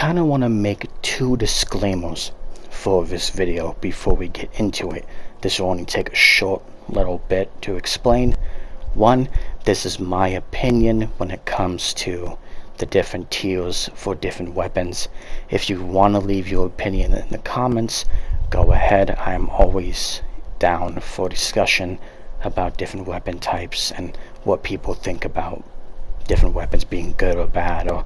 kind of want to make two disclaimers for this video before we get into it. This will only take a short little bit to explain. One, this is my opinion when it comes to the different tiers for different weapons. If you want to leave your opinion in the comments, go ahead. I am always down for discussion about different weapon types and what people think about different weapons being good or bad, or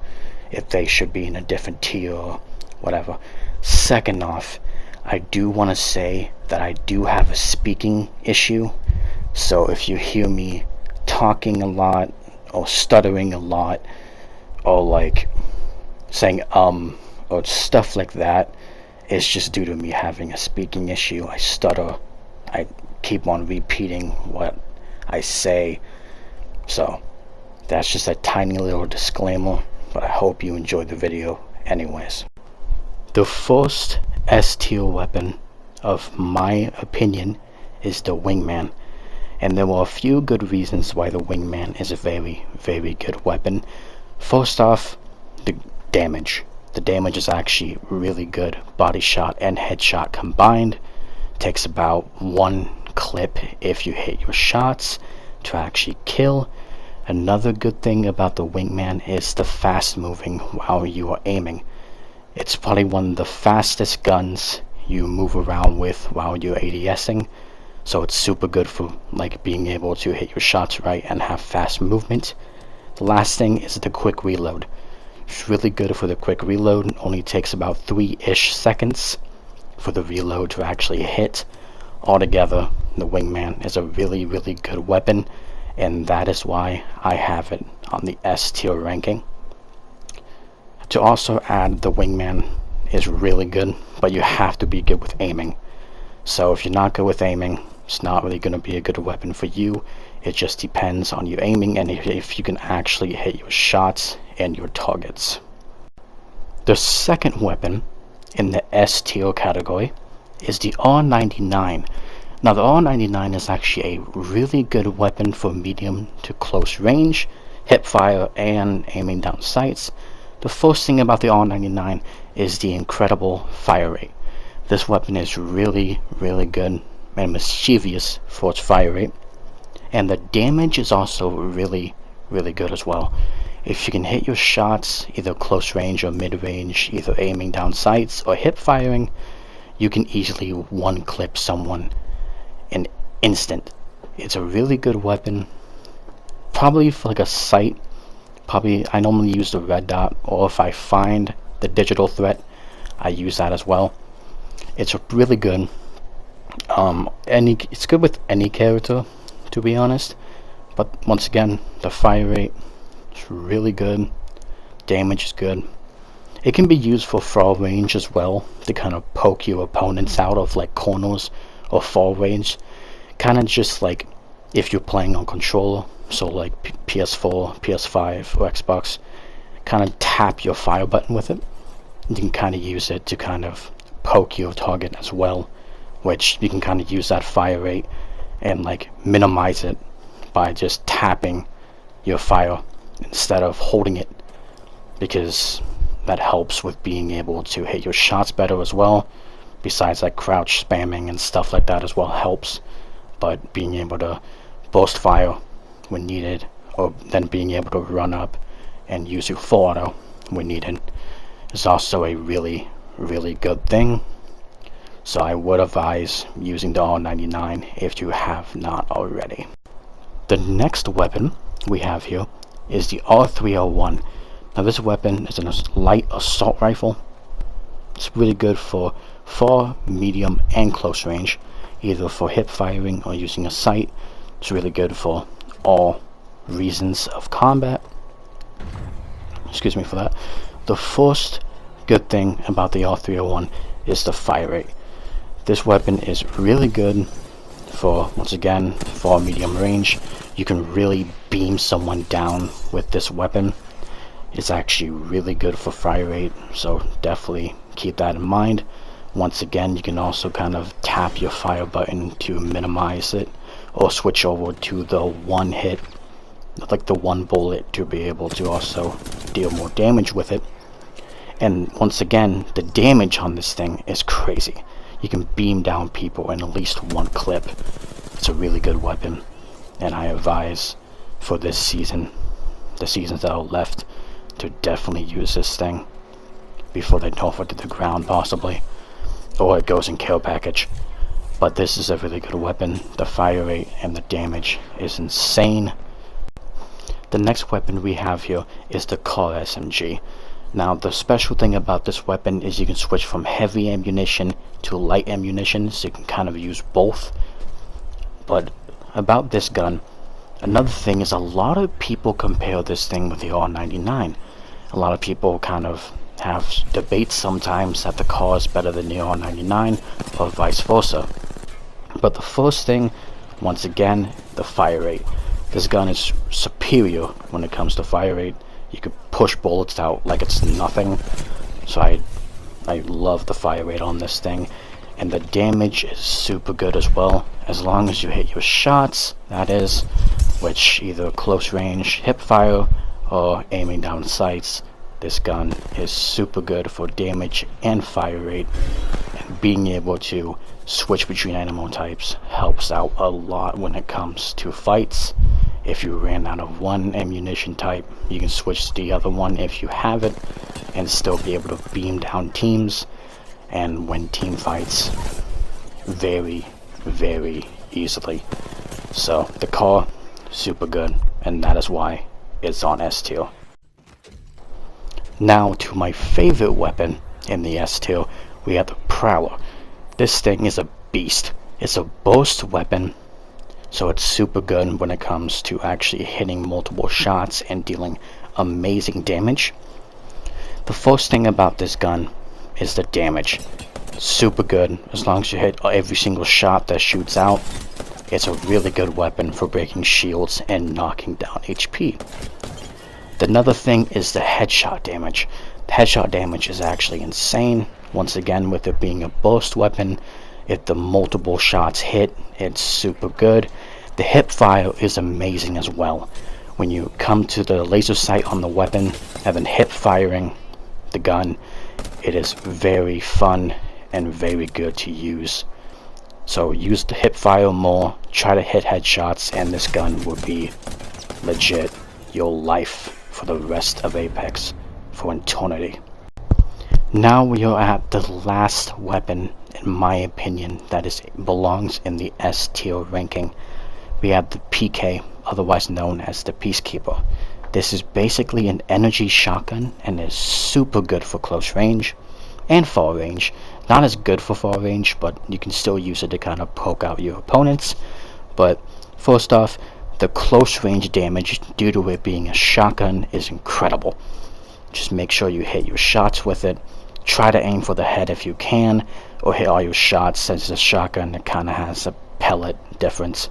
if they should be in a different tier or whatever. Second off, I do want to say that I do have a speaking issue, so if you hear me talking a lot or stuttering a lot or like saying or stuff like that, it's just due to me having a speaking issue. I stutter, I keep on repeating what I say, so that's just a tiny little disclaimer, but I hope you enjoyed the video anyways. The first S tier weapon, of my opinion, is the Wingman, and there were a few good reasons why the Wingman is a very, very good weapon. First off, the damage. The damage is actually really good. Body shot and headshot combined takes about 1 clip if you hit your shots to actually kill. Another good thing about the Wingman is the fast moving while you are aiming. It's probably one of the fastest guns you move around with while you're ADSing, so it's super good for like being able to hit your shots right and have fast movement. The last thing is the quick reload. It's really good for the quick reload. It only takes about 3-ish seconds for the reload to actually hit. Altogether, the Wingman is a really, really good weapon, and that is why I have it on the S tier ranking. To also add, the Wingman is really good, but you have to be good with aiming. So if you're not good with aiming, it's not really going to be a good weapon for you. It just depends on your aiming and if you can actually hit your shots and your targets. The second weapon in the S tier category is the R99. Now the R99 is actually a really good weapon for medium to close range, hip fire, and aiming down sights. The first thing about the R99 is the incredible fire rate. This weapon is really, really good and mischievous for its fire rate, and the damage is also really, really good as well. If you can hit your shots either close range or mid range, either aiming down sights or hip firing, you can easily one clip someone an instant. It's a really good weapon, probably for like a sight. Probably I normally use the red dot, or if I find the digital threat, I use that as well. It's really good. It's good with any character, to be honest, but once again, the fire rate is really good, damage is good. It can be used for far range as well, to kind of poke your opponents out of like corners or far range, kind of just like if you're playing on controller, so like PS4, PS5 or Xbox, kind of tap your fire button with it. You can kind of use it to kind of poke your target as well, which you can kind of use that fire rate and like minimize it by just tapping your fire instead of holding it, because that helps with being able to hit your shots better as well. Besides like crouch spamming and stuff like that as well helps, but being able to burst fire when needed, or then being able to run up and use your full auto when needed, is also a really, really good thing. So I would advise using the R99 if you have not already. The next weapon we have here is the R301. Now this weapon is a light assault rifle. It's really good for far, medium, and close range, either for hip firing or using a sight. It's really good for all reasons of combat. Excuse me for that. The first good thing about the R301 is the fire rate. This weapon is really good for, once again, far, medium range. You can really beam someone down with this weapon. It's actually really good for fire rate, so definitely keep that in mind. Once again, you can also kind of tap your fire button to minimize it, or switch over to the one hit, like the one bullet, to be able to also deal more damage with it. And once again, the damage on this thing is crazy. You can beam down people in at least one clip. It's a really good weapon, and I advise for this season, the seasons that are left, to definitely use this thing before they nerf it to the ground possibly, or it goes in kill package. But this is a really good weapon. The fire rate and the damage is insane. The next weapon we have here is the car SMG. Now the special thing about this weapon is you can switch from heavy ammunition to light ammunition, so you can kind of use both. But about this gun, another thing is a lot of people compare this thing with the R99. A lot of people kind of have debates sometimes that the car is better than the R99 or vice versa. But the first thing, once again, the fire rate. This gun is superior when it comes to fire rate. You could push bullets out like it's nothing. So I love the fire rate on this thing. And the damage is super good as well, as long as you hit your shots, that is, which either close range hip fire or aiming down sights. This gun is super good for damage and fire rate, and being able to switch between ammo types helps out a lot when it comes to fights. If you ran out of one ammunition type, you can switch to the other one if you have it, and still be able to beam down teams and win team fights very, very easily. So the car, super good, and that is why it's on S tier. Now to my favorite weapon in the S tier, we have the Prowler. This thing is a beast. It's a burst weapon, so it's super good when it comes to actually hitting multiple shots and dealing amazing damage. The first thing about this gun is the damage. Super good as long as you hit every single shot that shoots out. It's a really good weapon for breaking shields and knocking down HP. Another thing is the headshot damage. The headshot damage is actually insane. Once again, with it being a burst weapon, if the multiple shots hit, it's super good. The hip fire is amazing as well. When you come to the laser sight on the weapon and then hip firing the gun, it is very fun and very good to use. So use the hip fire more, try to hit headshots, and this gun will be legit your life for the rest of Apex for eternity. Now we are at the last weapon, in my opinion, that belongs in the S tier ranking. We have the PK, otherwise known as the Peacekeeper. This is basically an energy shotgun and is super good for close range and far range. Not as good for far range, but you can still use it to kind of poke out your opponents. But first off, the close range damage due to it being a shotgun is incredible. Just make sure you hit your shots with it. Try to aim for the head if you can, or hit all your shots. Since it's a shotgun, it kind of has a pellet difference.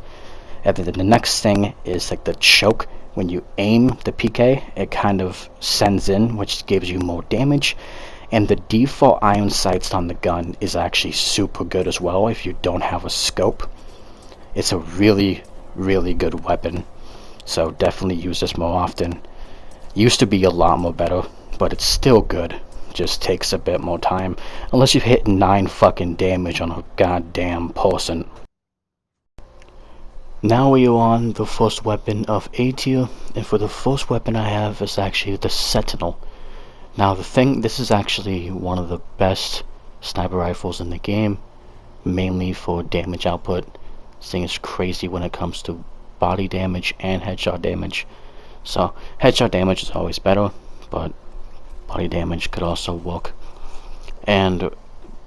And then the next thing is like the choke. When you aim the PK, it kind of sends in, which gives you more damage. And the default iron sights on the gun is actually super good as well if you don't have a scope. It's a really, really good weapon, so definitely use this more often. Used to be a lot more better, but it's still good. Just takes a bit more time, unless you hit 9 fucking damage on a goddamn person. Now we are on the first weapon of A tier, and for the first weapon I have is actually the Sentinel. Now this is actually one of the best sniper rifles in the game, mainly for damage output. This thing is crazy when it comes to body damage and headshot damage. So headshot damage is always better, but body damage could also work. And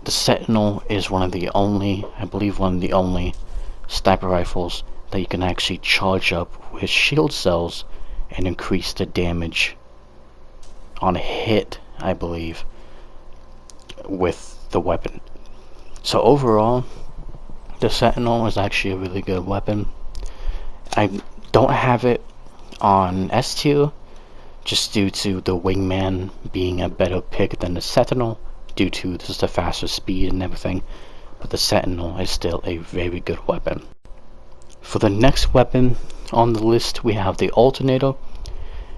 the Sentinel is one of the only, I believe one of the only sniper rifles that you can actually charge up with shield cells and increase the damage on a hit, I believe, with the weapon. So overall, the Sentinel is actually a really good weapon. I don't have it on S tier, just due to the Wingman being a better pick than the Sentinel, due to just the faster speed and everything, but the Sentinel is still a very good weapon. For the next weapon on the list, we have the Alternator.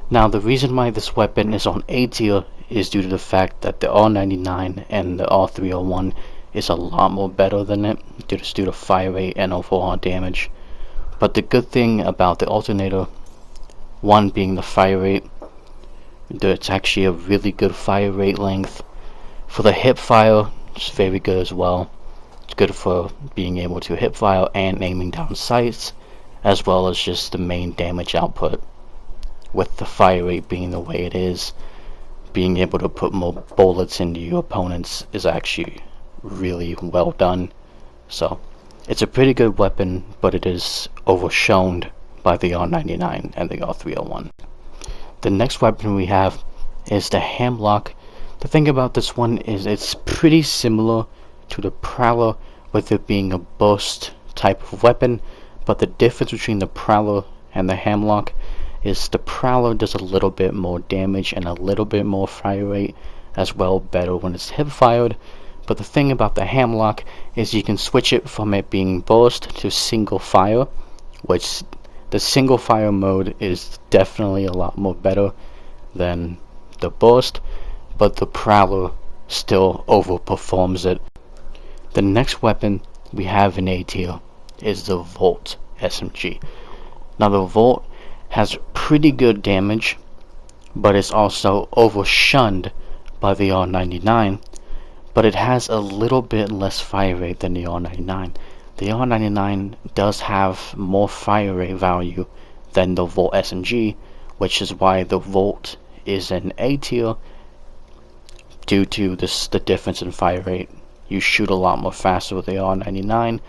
Now the reason why this weapon is on A tier is due to the fact that the R99 and the R301 is a lot more better than it, just due to fire rate and overall damage. But the good thing about the alternator, one being the fire rate, it's actually a really good fire rate length. For the hip fire, it's very good as well. It's good for being able to hip fire and aiming down sights, as well as just the main damage output. With the fire rate being the way it is, being able to put more bullets into your opponents is actually really well done. So it's a pretty good weapon, but it is overshone by the R99 and the R301. The next weapon we have is the Hamlock. The thing about this one is it's pretty similar to the Prowler, with it being a burst type of weapon, but the difference between the Prowler and the Hamlock is the Prowler does a little bit more damage and a little bit more fire rate as well, better when it's hip fired. But the thing about the Hamlock is you can switch it from it being burst to single fire, which the single fire mode is definitely a lot more better than the burst, but the Prowler still overperforms it. The next weapon we have in A tier is the Volt SMG. Now the Volt has pretty good damage, but it's also overshunned by the R99, but it has a little bit less fire rate than the R99. The R99 does have more fire rate value than the Volt SMG, which is why the Volt is an A tier due to the difference in fire rate. You shoot a lot more faster with the R99.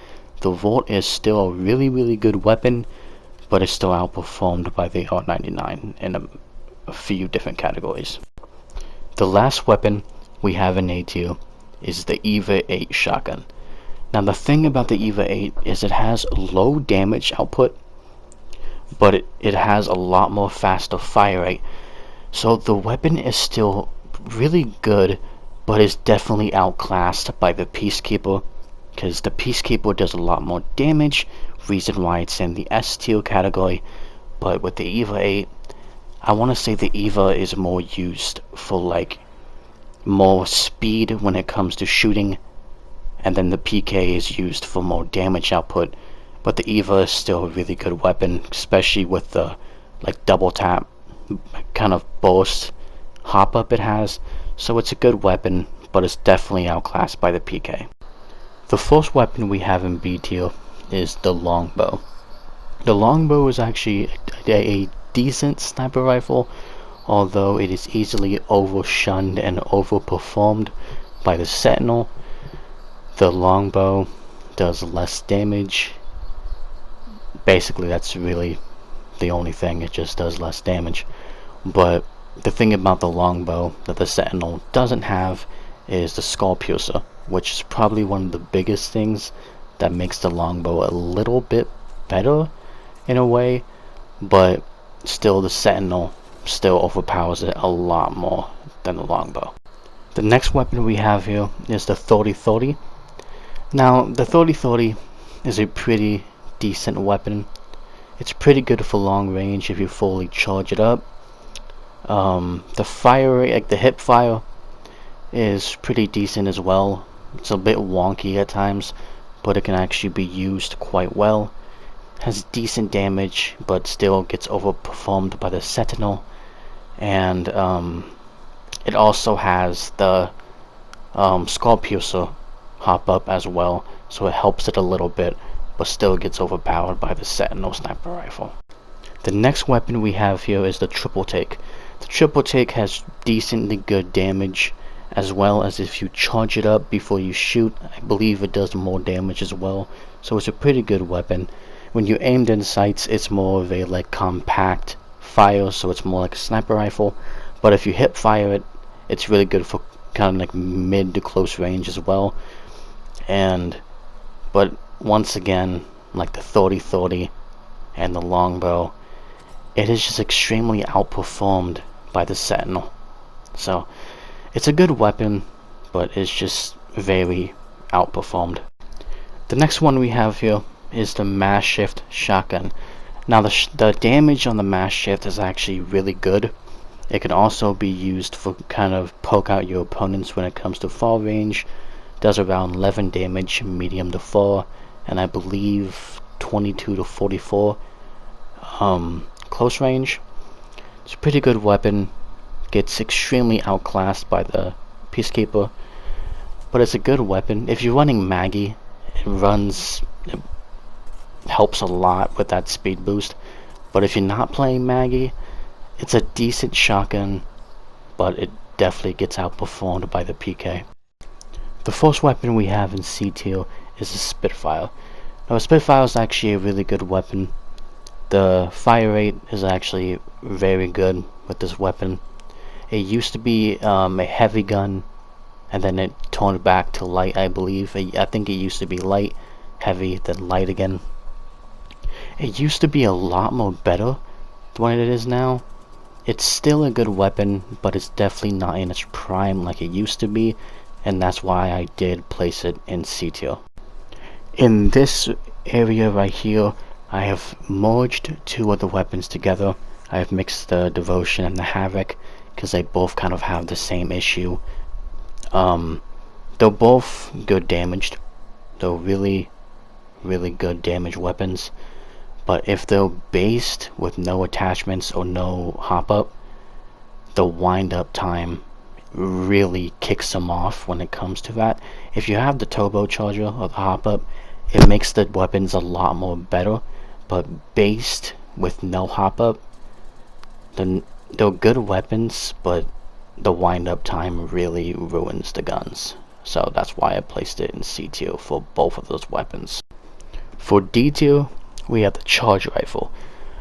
The Volt is still a really good weapon, but it's still outperformed by the R99 in a few different categories. The last weapon we have in A tier is the EVA 8 shotgun. Now the thing about the EVA 8 is it has low damage output, but it has a lot more faster fire rate. So the weapon is still really good, but is definitely outclassed by the Peacekeeper, because the Peacekeeper does a lot more damage, reason why it's in the S tier category. But with the EVA 8, I want to say the EVA is more used for like more speed when it comes to shooting, and then the PK is used for more damage output. But the EVA is still a really good weapon, especially with the like double tap kind of burst hop up it has. So it's a good weapon, but it's definitely outclassed by the PK. The first weapon we have in B tier is the longbow. The longbow is actually a decent sniper rifle, although it is easily overshunned and overperformed by the Sentinel. The longbow does less damage. Basically, that's really the only thing, it just does less damage. But the thing about the longbow that the Sentinel doesn't have is the skull piercer, which is probably one of the biggest things that makes the longbow a little bit better in a way, but still the Sentinel still overpowers it a lot more than the longbow. The next weapon we have here is the 30-30. Now the 30-30 is a pretty decent weapon. It's pretty good for long range if you fully charge it up. The fire rate, like the hip fire, is pretty decent as well. It's a bit wonky at times, but it can actually be used quite well. Has decent damage, but still gets overperformed by the Sentinel. And it also has the skull piercer hop up as well, so it helps it a little bit, but still gets overpowered by the Sentinel sniper rifle. The next weapon we have here is the triple take. The triple take has decently good damage, as well as if you charge it up before you shoot, I believe it does more damage as well. So it's a pretty good weapon. When you aimed in sights, it's more of a like compact fire, so it's more like a sniper rifle. But if you hip fire it, it's really good for kind of like mid to close range as well. But once again, like the 30-30 and the longbow, it is just extremely outperformed by the Sentinel. So it's a good weapon, but it's just very outperformed. The next one we have here is the mass shift shotgun. Now the damage on the mass shift is actually really good. It can also be used for kind of poke out your opponents when it comes to fall range. Does around 11 damage medium to 4, and I believe 22 to 44 close range. It's a pretty good weapon. Gets extremely outclassed by the Peacekeeper, but it's a good weapon. If you're running Maggie, it helps a lot with that speed boost. But if you're not playing Maggie, it's a decent shotgun, but it definitely gets outperformed by the PK. The first weapon we have in C tier is the Spitfire. Now, a Spitfire is actually a really good weapon. The fire rate is actually very good with this weapon. It used to be a heavy gun, and then it turned back to light, I believe. I think it used to be light, heavy, then light again. It used to be a lot more better than what it is now. It's still a good weapon, but it's definitely not in its prime like it used to be, and that's why I did place it in C tier. In this area right here, I have merged two of the weapons together. I have mixed the Devotion and the Havoc, because they both kind of have the same issue. They're both good damaged. They're really good damage weapons. But if they're based with no attachments or no hop up, the wind up time really kicks them off when it comes to that. If you have the turbocharger or the hop up, it makes the weapons a lot more better. But based with no hop up, they're good weapons, but the wind up time really ruins the guns. So that's why I placed it in C tier for both of those weapons. For D tier, we have the Charge Rifle.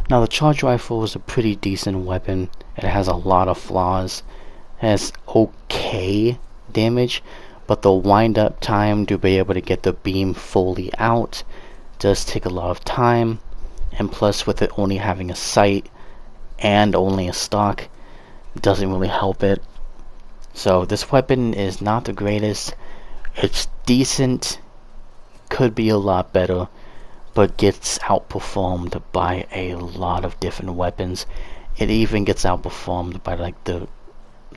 Now the Charge Rifle is a pretty decent weapon. It has a lot of flaws. It has okay damage, but the wind up time to be able to get the beam fully out does take a lot of time, and plus with it only having a sight and only a stock, doesn't really help it. So this weapon is not the greatest. It's decent, could be a lot better, but gets outperformed by a lot of different weapons. It even gets outperformed by like the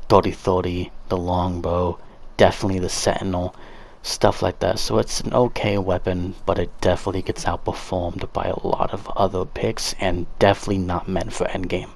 30-30, the longbow, definitely the Sentinel, stuff like that. So it's an okay weapon, but it definitely gets outperformed by a lot of other picks, and definitely not meant for endgame.